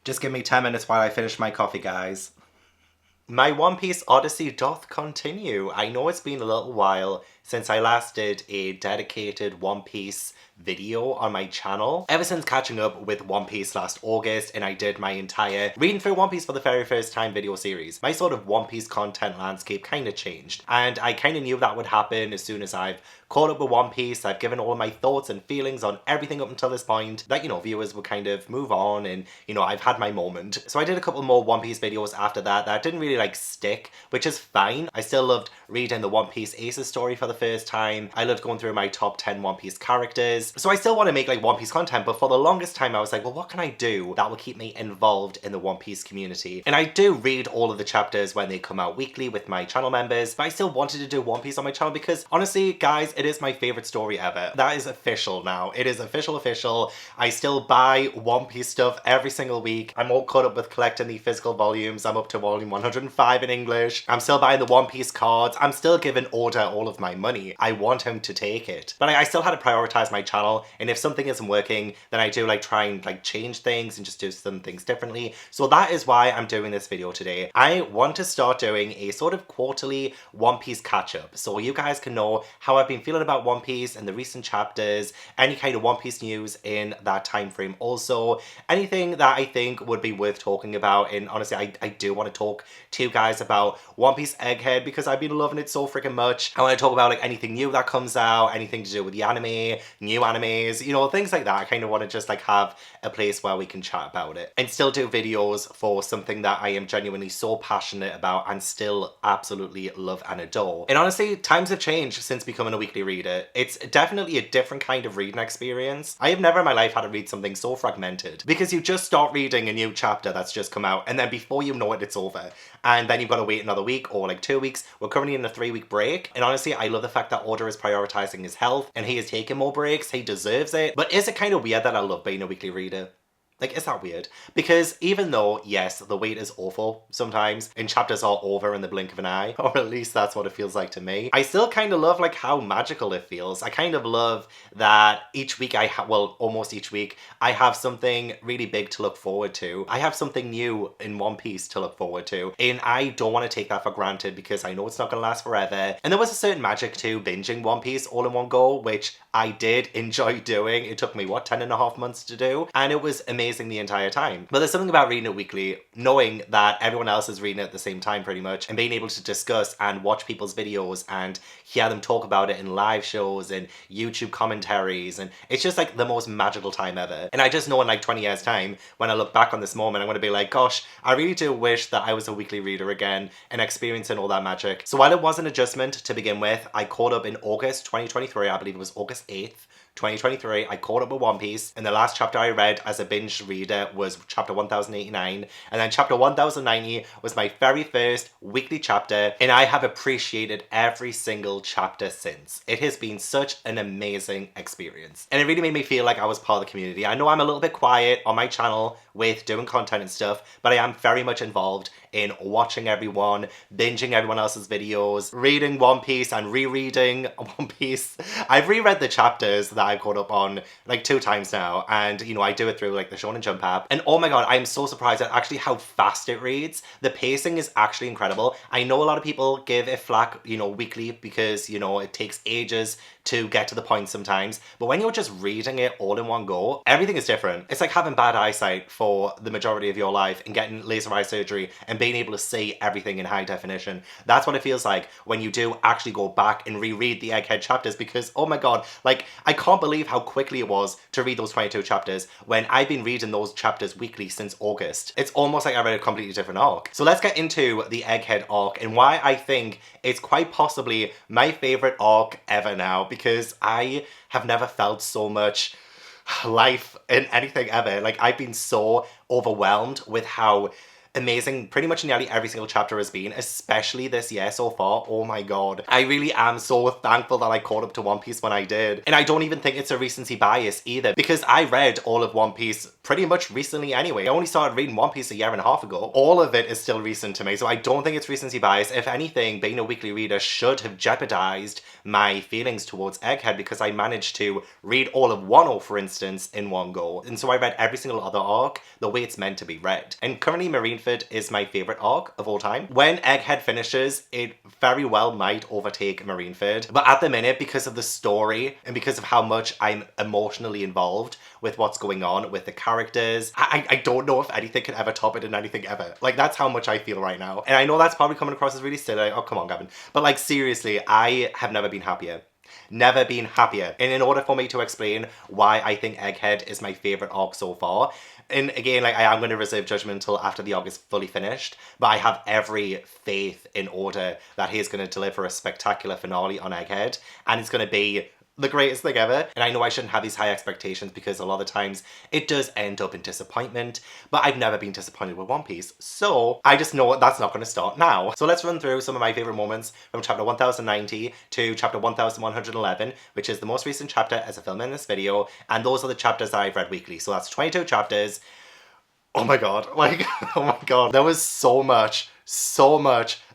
Just give me 10 minutes while I finish my coffee, guys. My One Piece Odyssey doth continue. I know it's been a little while since I last did a dedicated One Piece video on my channel. Ever since catching up with One Piece last August and I did my entire reading through One Piece for the very first time video series, my sort of One Piece content landscape kind of changed. And I kind of knew that would happen as soon as I've caught up with One Piece. I've given all of my thoughts and feelings on everything up until this point that, you know, viewers would kind of move on and, you know, I've had my moment. So I did a couple more One Piece videos after that didn't really like stick, which is fine. I still loved reading the One Piece Aces story for the first time. I loved going through my top 10 One Piece characters. So I still want to make like One Piece content, but for the longest time I was like, well, what can I do that will keep me involved in the One Piece community? And I do read all of the chapters when they come out weekly with my channel members, but I still wanted to do One Piece on my channel because honestly, guys, it is my favorite story ever. That is official now. It is official. I still buy One Piece stuff every single week. I'm all caught up with collecting the physical volumes. I'm up to volume 105 in English. I'm still buying the One Piece cards. I'm still giving Oda all of my money. I want him to take it. But I still had to prioritize my channel, and if something isn't working, then I do like try and like change things and just do some things differently. So that is why I'm doing this video today. I want to start doing a sort of quarterly One Piece catch-up, so you guys can know how I've been feeling about One Piece and the recent chapters, any kind of One Piece news in that time frame, also anything that I think would be worth talking about. And honestly, I do want to talk to you guys about One Piece Egghead because I've been loving it so freaking much. I want to talk about like anything new that comes out, anything to do with the anime, new animes, you know, things like that. I kind of want to just like have a place where we can chat about it and still do videos for something that I am genuinely so passionate about and still absolutely love and adore. And honestly, times have changed since becoming a weekly reader. It's definitely a different kind of reading experience. I have never in my life had to read something so fragmented because you just start reading a new chapter that's just come out and then before you know it, it's over. And then you've got to wait another week or like 2 weeks. We're currently in a 3-week break. And honestly, I love the fact that Oda is prioritizing his health and he is taking more breaks. He deserves it. But is it kind of weird that I love being a weekly reader? Like, is that weird? Because even though, yes, the wait is awful sometimes, and chapters are over in the blink of an eye, or at least that's what it feels like to me, I still kind of love, like, how magical it feels. I kind of love that each week well, almost each week, I have something really big to look forward to. I have something new in One Piece to look forward to, and I don't want to take that for granted because I know it's not going to last forever. And there was a certain magic to binging One Piece all in one go, which I did enjoy doing. It took me, what, 10.5 months to do? And it was amazing the entire time. But there's something about reading it weekly, knowing that everyone else is reading it at the same time pretty much, and being able to discuss and watch people's videos and hear them talk about it in live shows and YouTube commentaries, and it's just like the most magical time ever. And I just know in like 20 years time, when I look back on this moment, I'm going to be like, gosh, I really do wish that I was a weekly reader again and experiencing all that magic. So while it was an adjustment to begin with, I caught up in August 2023, I believe it was August 8th, 2023, I caught up with One Piece, and the last chapter I read as a binge reader was chapter 1089, and then chapter 1090 was my very first weekly chapter, and I have appreciated every single chapter since. It has been such an amazing experience, and it really made me feel like I was part of the community. I know I'm a little bit quiet on my channel with doing content and stuff, but I am very much involved in watching everyone, binging everyone else's videos, reading One Piece and rereading One Piece. I've reread the chapters that I've caught up on like 2 times now, and you know, I do it through like the Shonen Jump app, and oh my god, I'm so surprised at actually how fast it reads. The pacing is actually incredible. I know a lot of people give it flack, you know, weekly because, you know, it takes ages to get to the point sometimes, but when you're just reading it all in one go, everything is different. It's like having bad eyesight for the majority of your life and getting laser eye surgery and being able to see everything in high definition. That's what it feels like when you do actually go back and reread the Egghead chapters, because oh my god, like, I can't believe how quickly it was to read those 22 chapters when I've been reading those chapters weekly since August. It's almost like I read a completely different arc. So let's get into the Egghead arc and why I think it's quite possibly my favorite arc ever now, because I have never felt so much life in anything ever. Like, I've been so overwhelmed with how amazing pretty much nearly every single chapter has been, especially this year so far. Oh my god. I really am so thankful that I caught up to One Piece when I did. And I don't even think it's a recency bias either, because I read all of One Piece pretty much recently anyway. I only started reading One Piece a year and a half ago. All of it is still recent to me, so I don't think it's recency bias. If anything, being a weekly reader should have jeopardized my feelings towards Egghead, because I managed to read all of Wano, for instance, in one go. And so I read every single other arc the way it's meant to be read. And currently Marineford is my favorite arc of all time. When Egghead finishes, it very well might overtake Marineford. But at the minute, because of the story and because of how much I'm emotionally involved with what's going on with the characters, I don't know if anything can ever top it in anything ever. Like, that's how much I feel right now. And I know that's probably coming across as really silly. Like, oh, come on, Gavin. But like, seriously, I have never been happier. Never been happier. And in order for me to explain why I think Egghead is my favourite arc so far, and again, like, I am going to reserve judgment until after the arc is fully finished, but I have every faith in Oda that he is going to deliver a spectacular finale on Egghead, and it's going to be the greatest thing ever. And I know I shouldn't have these high expectations, because a lot of times it does end up in disappointment, but I've never been disappointed with One Piece, so I just know that's not going to start now. So let's run through some of my favourite moments from chapter 1090 to chapter 1111, which is the most recent chapter as a film in this video, and those are the chapters that I've read weekly, so that's 22 chapters. Oh my god, like, oh my god, there was so much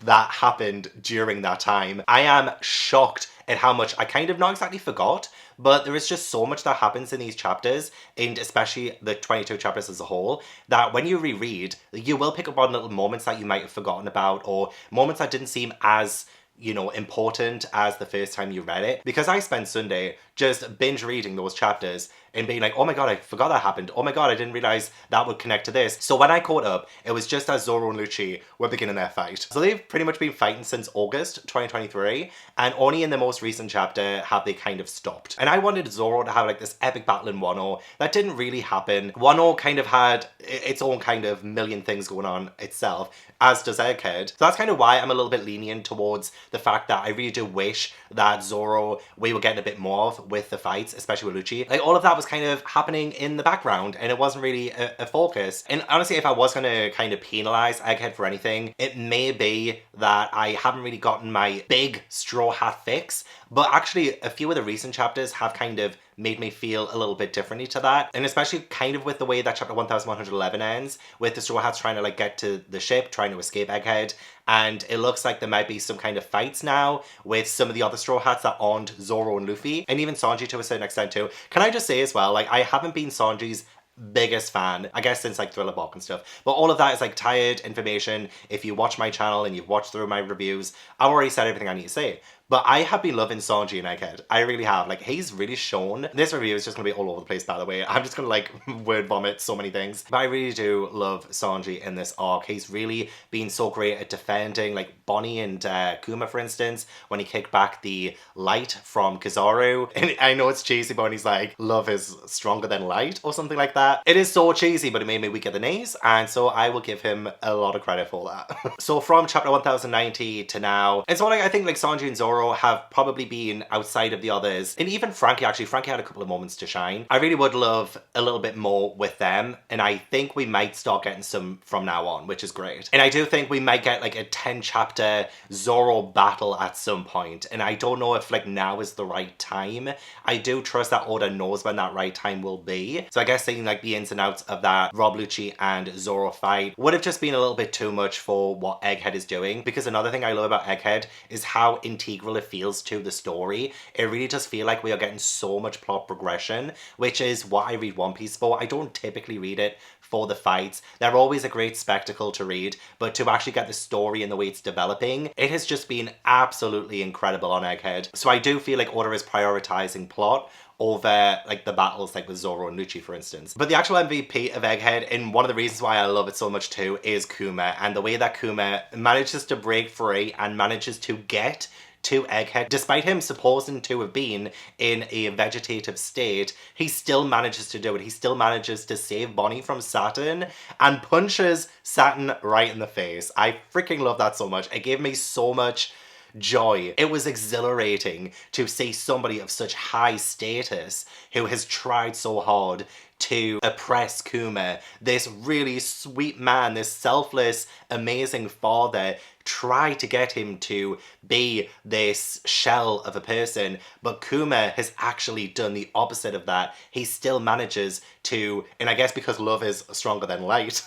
that happened during that time. I am shocked at how much I kind of not exactly forgot, but there is just so much that happens in these chapters, and especially the 22 chapters as a whole, that when you reread, you will pick up on little moments that you might have forgotten about, or moments that didn't seem as, you know, important as the first time you read it. Because I spent Sunday just binge reading those chapters and being like, oh my god, I forgot that happened. Oh my god, I didn't realize that would connect to this. So when I caught up, it was just as Zoro and Lucci were beginning their fight. So they've pretty much been fighting since August 2023, and only in the most recent chapter have they kind of stopped. And I wanted Zoro to have like this epic battle in Wano. That didn't really happen. Wano kind of had its own kind of million things going on itself, as does Egghead. So that's kind of why I'm a little bit lenient towards the fact that I really do wish that Zoro, we were getting a bit more of with the fights, especially with Lucci. Like, all of that was kind of happening in the background, and it wasn't really a focus. And honestly, if I was going to kind of penalize Egghead for anything, it may be that I haven't really gotten my big Straw Hat fix, but actually a few of the recent chapters have kind of made me feel a little bit differently to that. And especially kind of with the way that chapter 1111 ends, with the Straw Hats trying to like get to the ship, trying to escape Egghead, and it looks like there might be some kind of fights now with some of the other Straw Hats that aren't Zoro and Luffy, and even Sanji to a certain extent too. Can I just say as well, like, I haven't been Sanji's biggest fan, I guess, since like Thriller Bark and stuff, but all of that is like tired information. If you watch my channel and you've watched through my reviews, I've already said everything I need to say. But I have been loving Sanji and Egghead. I really have. Like, he's really shown. This review is just going to be all over the place, by the way. I'm just going to, like, word vomit so many things. But I really do love Sanji in this arc. He's really been so great at defending, like, Bonnie and Kuma, for instance, when he kicked back the light from Kizaru. And I know it's cheesy, but when he's like, love is stronger than light, or something like that. It is so cheesy, but it made me weak at the knees, and so I will give him a lot of credit for that. So from chapter 1090 to now, and so like, I think, like, Sanji and Zoro have probably been outside of the others, and even Frankie, actually. Frankie had a couple of moments to shine. I really would love a little bit more with them, and I think we might start getting some from now on, which is great. And I do think we might get like a 10 chapter Zoro battle at some point, and I don't know if like now is the right time. I do trust that Oda knows when that right time will be, so I guess seeing like the ins and outs of that Rob Lucci and Zoro fight would have just been a little bit too much for what Egghead is doing, because another thing I love about Egghead is how integral it feels to the story. It really does feel like we are getting so much plot progression, which is what I read One Piece for. I don't typically read it for the fights. They're always a great spectacle to read, but to actually get the story and the way it's developing, it has just been absolutely incredible on Egghead. So I do feel like Oda is prioritizing plot over like the battles like with Zoro and Lucci, for instance. But the actual MVP of Egghead, and one of the reasons why I love it so much too, is Kuma, and the way that Kuma manages to break free and manages to get to Egghead. Despite him supposing to have been in a vegetative state, he still manages to do it. He still manages to save Bonnie from Saturn and punches Saturn right in the face. I freaking love that so much. It gave me so much joy. It was exhilarating to see somebody of such high status who has tried so hard to oppress Kuma. This really sweet man, this selfless, amazing father, try to get him to be this shell of a person, but Kuma has actually done the opposite of that. He still manages to, and I guess because love is stronger than light,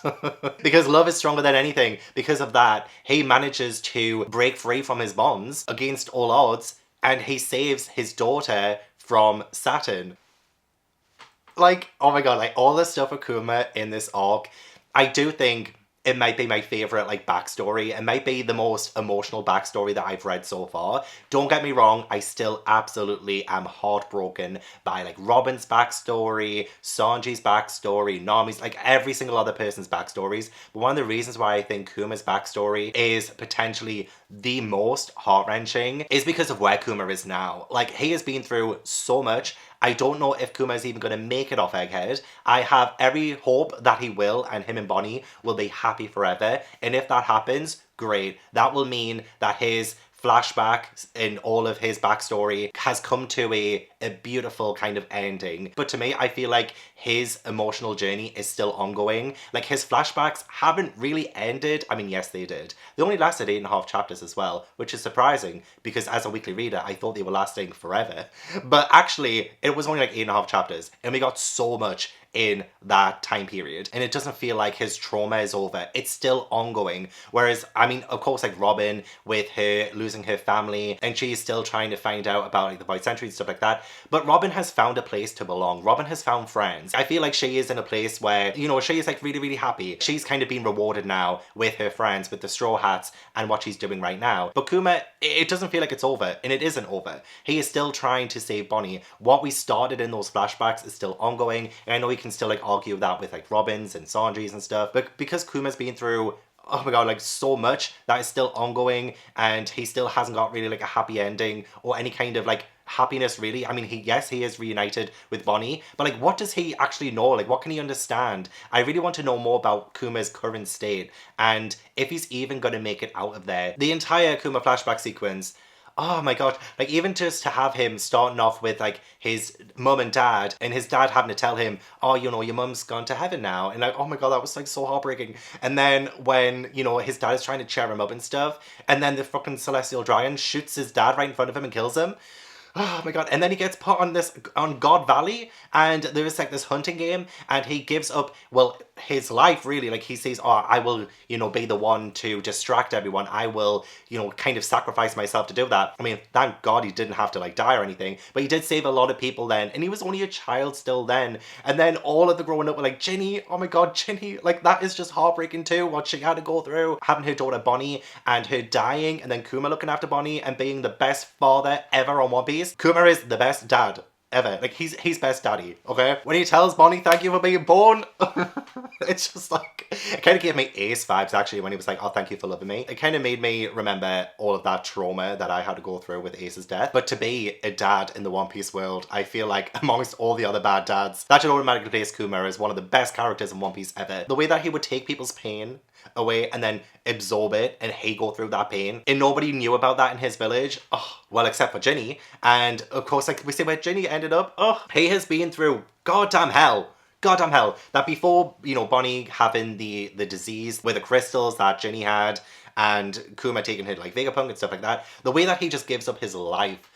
because love is stronger than anything, because of that, he manages to break free from his bonds against all odds, and he saves his daughter from Saturn. Like, oh my god, like all the stuff with Kuma in this arc, I do think it might be my favorite like backstory. It might be the most emotional backstory that I've read so far. Don't get me wrong, I still absolutely am heartbroken by like Robin's backstory, Sanji's backstory, Nami's, like every single other person's backstories. But one of the reasons why I think Kuma's backstory is potentially the most heart-wrenching is because of where Kuma is now. Like, he has been through so much. I don't know if Kuma is even going to make it off Egghead. I have every hope that he will, and him and Bonnie will be happy forever. And if that happens, great. That will mean that his flashback in all of his backstory has come to a beautiful kind of ending. But to me, I feel like his emotional journey is still ongoing. Like, his flashbacks haven't really ended. I mean, yes, they did. They only lasted 8.5 chapters as well, which is surprising because as a weekly reader, I thought they were lasting forever. But actually, it was only like 8.5 chapters, and we got so much in that time period, and it doesn't feel like his trauma is over. It's still ongoing. Whereas, I mean, of course, like Robin with her losing her family, and she's still trying to find out about like the Void Century and stuff like that, but Robin has found a place to belong. Robin has found friends. I feel like she is in a place where, you know, she is like really, really happy. She's kind of been rewarded now with her friends, with the Straw Hats and what she's doing right now. But Kuma, it doesn't feel like it's over, and it isn't over. He is still trying to save Bonnie. What we started in those flashbacks is still ongoing, and I know he can still like argue that with like Robin's and Sanji's and stuff, but because Kuma's been through, oh my god, like so much that is still ongoing, and he still hasn't got really like a happy ending or any kind of like happiness really. I mean, yes, he is reunited with Bonnie, but like what does he actually know? Like, what can he understand? I really want to know more about Kuma's current state, and if he's even going to make it out of there. The entire Kuma flashback sequence, oh my god, like even just to have him starting off with like his mum and dad, and his dad having to tell him, oh, you know, your mum's gone to heaven now, and like, oh my god, that was like so heartbreaking. And then when, you know, his dad is trying to cheer him up and stuff, and then the fucking Celestial Dragon shoots his dad right in front of him and kills him. Oh my god. And then he gets put on God Valley, and there's like this hunting game, and he gives up, well, his life really. Like, he says, oh, I will, you know, be the one to distract everyone. I will, you know, kind of sacrifice myself to do that. I mean, thank God he didn't have to like die or anything, but he did save a lot of people then, and he was only a child still then. And then all of the growing up were like, Ginny, oh my god, Ginny, like that is just heartbreaking too, what she had to go through, having her daughter Bonnie and her dying, and then Kuma looking after Bonnie and being the best father ever on One Piece. Kuma is the best dad ever. Like, he's best daddy, okay? When he tells Bonnie, thank you for being born, it's just like, it kind of gave me Ace vibes actually when he was like, oh, thank you for loving me. It kind of made me remember all of that trauma that I had to go through with Ace's death. But to be a dad in the One Piece world, I feel like amongst all the other bad dads, that should automatically place Kuma as one of the best characters in One Piece ever. The way that he would take people's pain away and then absorb it, and he go through that pain, and nobody knew about that in his village. Oh, well, except for Ginny. And of course, like we see where Ginny ended up. Oh, he has been through goddamn hell. Goddamn hell. That before, you know, Bonnie having the disease with the crystals that Ginny had, and Kuma taking her like Vegapunk and stuff like that, the way that he just gives up his life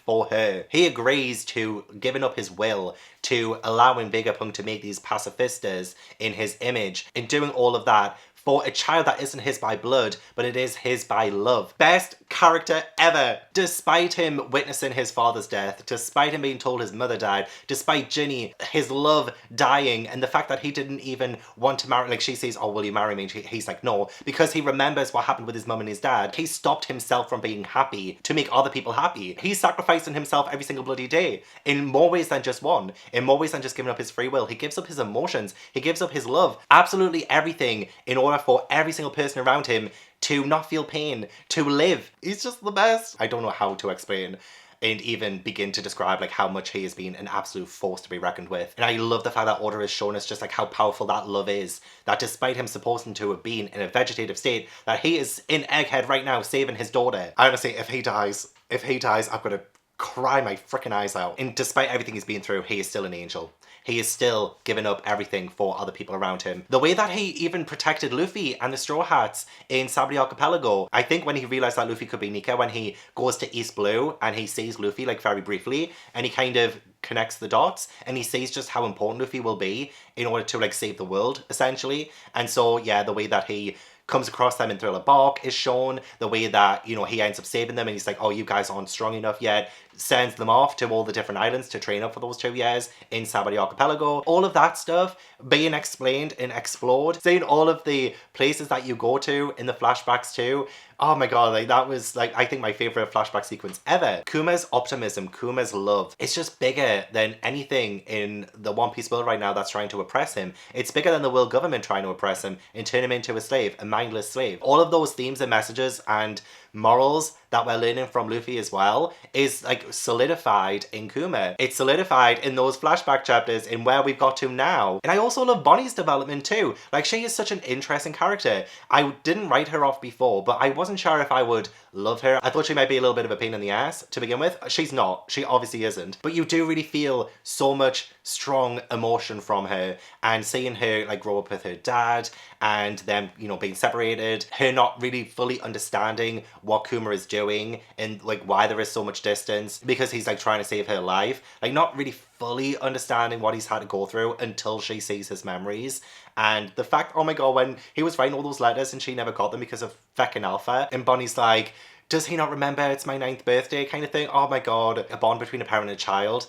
for her. He agrees to giving up his will to allowing Vegapunk to make these pacifistas in his image, and doing all of that for a child that isn't his by blood, but it is his by love. Best character ever. Despite him witnessing his father's death, despite him being told his mother died, despite Ginny, his love dying, and the fact that he didn't even want to marry, like she says, oh, will you marry me? And he's like, no, because he remembers what happened with his mum and his dad. He stopped himself from being happy to make other people happy. He's sacrificing himself every single bloody day in more ways than just one, in more ways than just giving up his free will. He gives up his emotions, he gives up his love, absolutely everything in order for every single person around him to not feel pain, to live. He's just the best. I don't know how to explain and even begin to describe like how much he has been an absolute force to be reckoned with. And I love the fact that Oda has shown us just like how powerful that love is, that despite him supposed to have been in a vegetative state, that he is in Egghead right now saving his daughter. I honestly, if he dies, I'm gonna cry my freaking eyes out. And despite everything he's been through, he is still an angel. He is still giving up everything for other people around him. The way that he even protected Luffy and the Straw Hats in Sabaody Archipelago, I think when he realized that Luffy could be Nika, when he goes to East Blue and he sees Luffy like very briefly, and he kind of connects the dots and he sees just how important Luffy will be in order to like save the world essentially. And so yeah, the way that he comes across them in Thriller Bark is shown, the way that, you know, he ends up saving them and he's like, oh, you guys aren't strong enough yet, sends them off to all the different islands to train up for those 2 years in Sabaody Archipelago. All of that stuff being explained and explored, seeing all of the places that you go to in the flashbacks too. Oh my god, like that was like, I think my favorite flashback sequence ever. Kuma's optimism, Kuma's love, it's just bigger than anything in the One Piece world right now that's trying to oppress him. It's bigger than the world government trying to oppress him and turn him into a slave, a mindless slave. All of those themes and messages and morals that we're learning from Luffy as well is like solidified in Kuma. It's solidified in those flashback chapters in where we've got to now. And I also love Bonnie's development too. Like, she is such an interesting character. I didn't write her off before, but I wasn't sure if I would love her. I thought she might be a little bit of a pain in the ass to begin with. She's not. She obviously isn't. But you do really feel so much strong emotion from her, and seeing her like grow up with her dad and them, you know, being separated, her not really fully understanding what Kuma is doing and like why there is so much distance because he's like trying to save her life, like not really fully understanding what he's had to go through until she sees his memories. And the fact, oh my god, when he was writing all those letters and she never got them because of feckin' Alpha, and Bonnie's like, does he not remember it's my 9th birthday kind of thing? Oh my god, a bond between a parent and a child.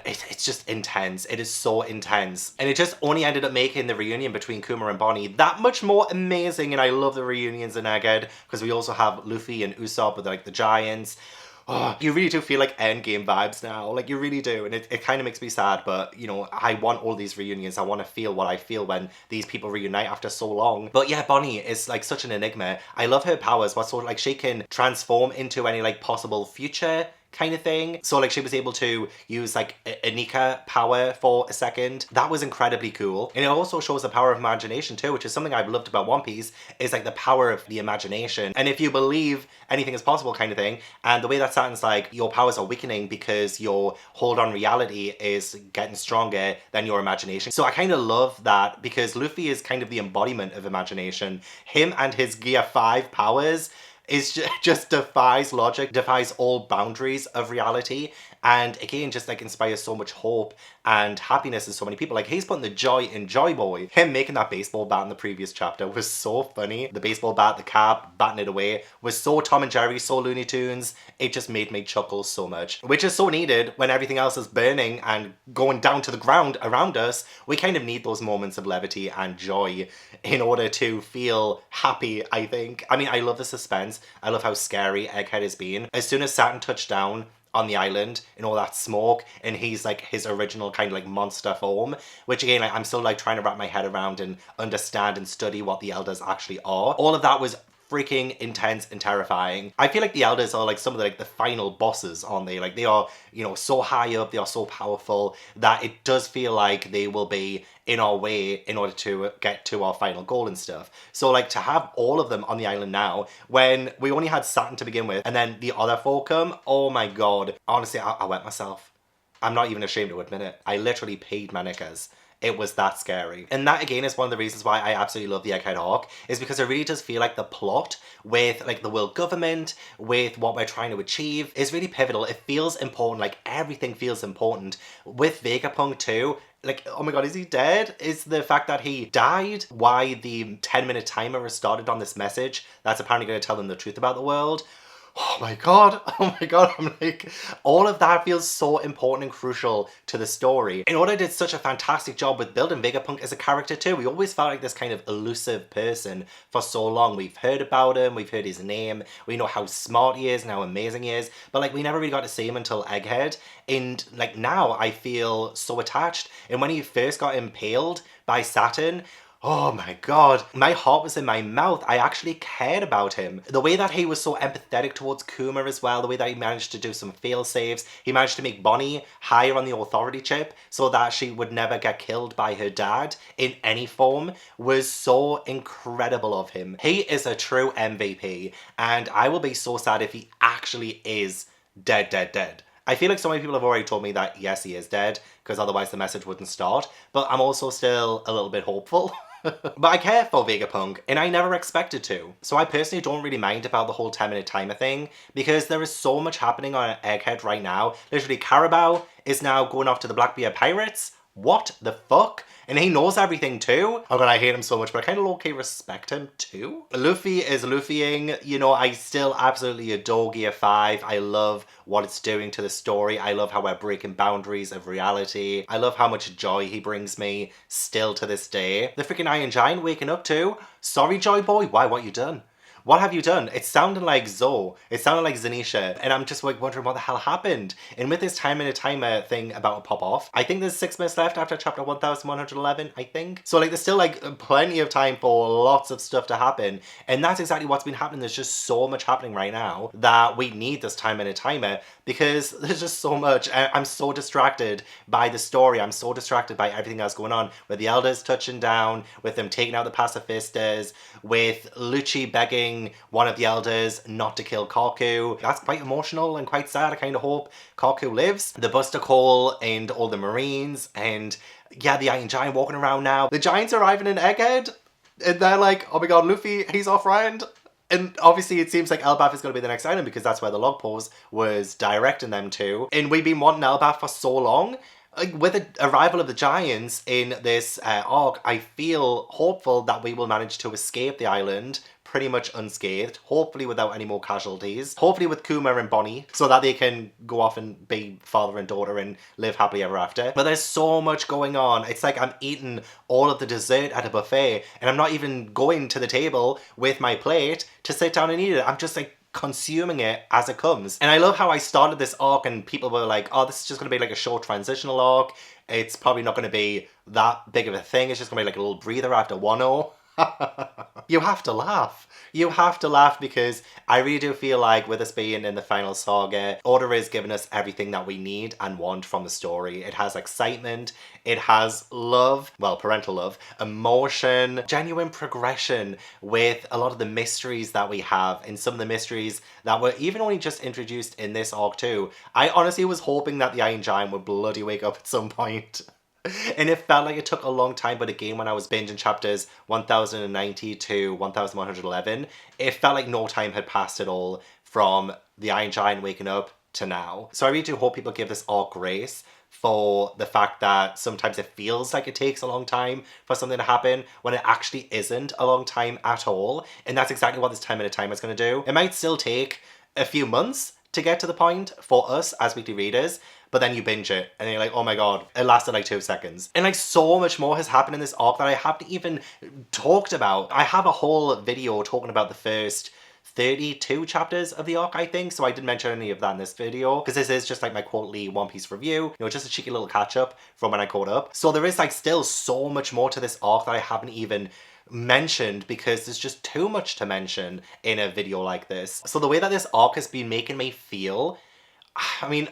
It's just intense. It is so intense. And it just only ended up making the reunion between Kuma and Bonnie that much more amazing. And I love the reunions in Egghead because we also have Luffy and Usopp with like the giants. Oh, you really do feel like endgame vibes now. Like, you really do. And it kind of makes me sad, but, you know, I want all these reunions. I want to feel what I feel when these people reunite after so long. But yeah, Bonnie is like such an enigma. I love her powers. What sort of like she can transform into any like possible future kind of thing. So like she was able to use like a Nika power for a second. That was incredibly cool. And it also shows the power of imagination too, which is something I've loved about One Piece, is like the power of the imagination. And if you believe anything is possible kind of thing, and the way that sounds like your powers are weakening because your hold on reality is getting stronger than your imagination. So I kind of love that because Luffy is kind of the embodiment of imagination. Him and his Gear 5 powers is just defies logic, defies all boundaries of reality, and again just like inspires so much hope and happiness in so many people. Like, he's putting the joy in Joy Boy. Him making that baseball bat in the previous chapter was so funny. The baseball bat, the cap, batting it away was so Tom and Jerry, so Looney Tunes. It just made me chuckle so much, which is so needed when everything else is burning and going down to the ground around us. We kind of need those moments of levity and joy in order to feel happy, I think. I mean, I love the suspense. I love how scary Egghead has been. As soon as Saturn touched down on the island in all that smoke and he's like his original kind of like monster form, which again, like, I'm still like trying to wrap my head around and understand and study what the elders actually are. All of that was freaking intense and terrifying. I feel like the elders are like some of the like the final bosses, aren't they? Like, they are, you know, so high up, they are so powerful that it does feel like they will be in our way in order to get to our final goal and stuff. So like, to have all of them on the island now when we only had Saturn to begin with and then the other four come, oh my god. Honestly, I wet myself. I'm not even ashamed to admit it. I literally peed my knickers. It was that scary. And that again is one of the reasons why I absolutely love the Egghead Arc, is because it really does feel like the plot with like the world government, with what we're trying to achieve, is really pivotal. It feels important, like everything feels important. With Vegapunk too, like, oh my god, is he dead? Is the fact that he died why the 10-minute timer has started on this message that's apparently going to tell them the truth about the world? Oh my god, I'm like, all of that feels so important and crucial to the story. And Oda did such a fantastic job with building Vegapunk as a character too. We always felt like this kind of elusive person for so long. We've heard about him, we've heard his name, we know how smart he is and how amazing he is, but like, we never really got to see him until Egghead. And like, now I feel so attached. And when he first got impaled by Saturn, oh my god, my heart was in my mouth. I actually cared about him. The way that he was so empathetic towards Kuma as well, the way that he managed to do some fail saves, he managed to make Bonnie higher on the authority chip so that she would never get killed by her dad in any form, was so incredible of him. He is a true MVP, and I will be so sad if he actually is dead, dead, dead. I feel like so many people have already told me that yes, he is dead, because otherwise the message wouldn't start, but I'm also still a little bit hopeful. But I care for Vegapunk, and I never expected to. So I personally don't really mind about the whole 10-minute timer thing, because there is so much happening on Egghead right now. Literally, Carabao is now going off to the Blackbeard Pirates. What the fuck? And he knows everything too. Oh god, I hate him so much, but I kind of low-key respect him too. Luffy is Luffying. You know, I still absolutely adore Gear 5. I love what it's doing to the story. I love how we're breaking boundaries of reality. I love how much joy he brings me still to this day. The freaking Iron Giant waking up too. Sorry, Joy Boy, why, what you done? What have you done? It sounded like Zoe. It sounded like Zanisha. And I'm just like wondering what the hell happened. And with this 10-minute timer thing about to pop off, I think there's 6 minutes left after chapter 1111, I think. So like there's still like plenty of time for lots of stuff to happen. And that's exactly what's been happening. There's just so much happening right now that we need this 10-minute timer because there's just so much. I'm so distracted by the story. I'm so distracted by everything that's going on. With the elders touching down, with them taking out the pacifistas, with Lucci begging one of the elders not to kill Kaku. That's quite emotional and quite sad. I kind of hope Kaku lives. The Buster Call and all the Marines and yeah, the Iron Giant walking around now. The Giants arriving in Egghead and they're like, oh my god, Luffy, he's off-round. And obviously it seems like Elbaf is going to be the next item because that's where the log pose was directing them to. And we've been wanting Elbaf for so long. Like, with the arrival of the Giants in this arc, I feel hopeful that we will manage to escape the island pretty much unscathed, hopefully without any more casualties, hopefully with Kuma and Bonnie, so that they can go off and be father and daughter and live happily ever after. But there's so much going on. It's like I'm eating all of the dessert at a buffet, and I'm not even going to the table with my plate to sit down and eat it. I'm just like consuming it as it comes. And I love how I started this arc and people were like, oh, this is just going to be like a short transitional arc. It's probably not going to be that big of a thing. It's just going to be like a little breather after 1-0. You have to laugh. You have to laugh because I really do feel like with us being in the final saga, Oda is giving us everything that we need and want from the story. It has excitement, it has love, well, parental love, emotion, genuine progression with a lot of the mysteries that we have and some of the mysteries that were even only just introduced in this arc too. I honestly was hoping that the Iron Giant would bloody wake up at some point. And it felt like it took a long time, but again, when I was binging chapters 1090 to 1111, it felt like no time had passed at all from the Iron Giant waking up to now. So I really do hope people give this arc grace for the fact that sometimes it feels like it takes a long time for something to happen when it actually isn't a long time at all. And that's exactly what this 10-minute timer is going to do. It might still take a few months to get to the point for us as weekly readers, but then you binge it and you're like, oh my god, it lasted like 2 seconds. And like so much more has happened in this arc that I haven't even talked about. I have a whole video talking about the first 32 chapters of the arc, I think, so I didn't mention any of that in this video because this is just like my quarterly One Piece review, you know, just a cheeky little catch up from when I caught up. So there is like still so much more to this arc that I haven't even mentioned because there's just too much to mention in a video like this. So the way that this arc has been making me feel, I mean,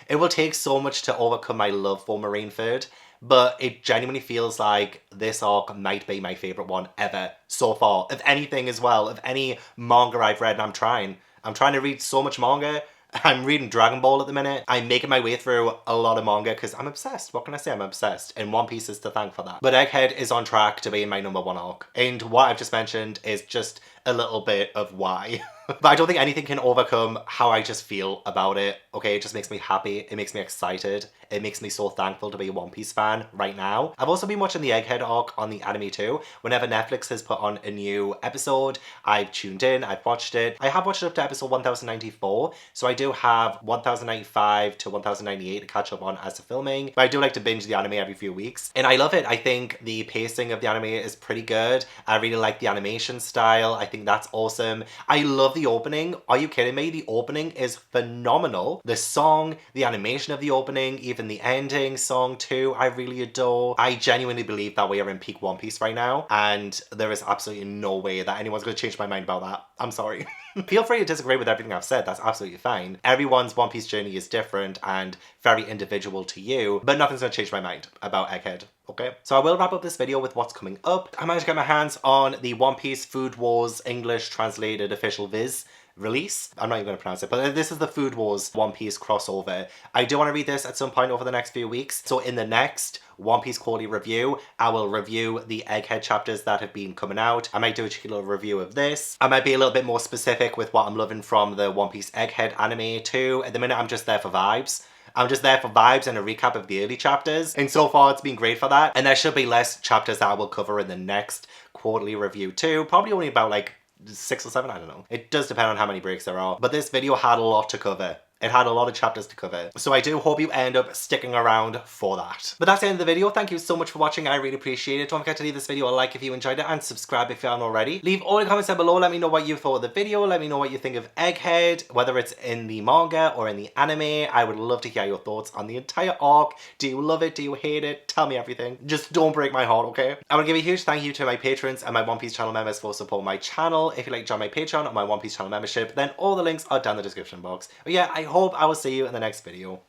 it will take so much to overcome my love for Marineford, but it genuinely feels like this arc might be my favourite one ever so far. Of anything as well, of any manga I've read, and I'm trying to read so much manga. I'm reading Dragon Ball at the minute. I'm making my way through a lot of manga because I'm obsessed. What can I say? I'm obsessed. And One Piece is to thank for that. But Egghead is on track to be my #1 arc. And what I've just mentioned is just a little bit of why. But I don't think anything can overcome how I just feel about it. Okay, it just makes me happy. It makes me excited. It makes me so thankful to be a One Piece fan right now. I've also been watching the Egghead arc on the anime too. Whenever Netflix has put on a new episode, I've tuned in, I've watched it. I have watched it up to episode 1094, so I do have 1095 to 1098 to catch up on as to filming. But I do like to binge the anime every few weeks. And I love it. I think the pacing of the anime is pretty good. I really like the animation style. I think that's awesome. I love the opening. Are you kidding me? The opening is phenomenal. The song, the animation of the opening, even the ending song too, I really adore. I genuinely believe that we are in peak One Piece right now, and there is absolutely no way that anyone's going to change my mind about that. I'm sorry. Feel free to disagree with everything I've said, that's absolutely fine. Everyone's One Piece journey is different and very individual to you, but nothing's going to change my mind about Egghead. Okay, so I will wrap up this video with what's coming up. I managed to get my hands on the One Piece Food Wars English translated official viz release. I'm not even going to pronounce it, but this is the Food Wars One Piece crossover. I do want to read this at some point over the next few weeks. So in the next One Piece quarterly review, I will review the Egghead chapters that have been coming out. I might do a cheeky little review of this. I might be a little bit more specific with what I'm loving from the One Piece Egghead anime too. At the minute, I'm just there for vibes. I'm just there for vibes and a recap of the early chapters. And so far, it's been great for that. And there should be less chapters that I will cover in the next quarterly review too. Probably only about like 6 or 7, I don't know. It does depend on how many breaks there are. But this video had a lot to cover. It had a lot of chapters to cover. So I do hope you end up sticking around for that. But that's the end of the video. Thank you so much for watching. I really appreciate it. Don't forget to leave this video a like if you enjoyed it and subscribe if you haven't already. Leave all the comments down below. Let me know what you thought of the video. Let me know what you think of Egghead, whether it's in the manga or in the anime. I would love to hear your thoughts on the entire arc. Do you love it? Do you hate it? Tell me everything. Just don't break my heart, okay? I want to give a huge thank you to my patrons and my One Piece channel members for supporting my channel. If you'd like to join my Patreon or my One Piece channel membership, then all the links are down in the description box. But yeah, I hope I will see you in the next video.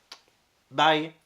Bye!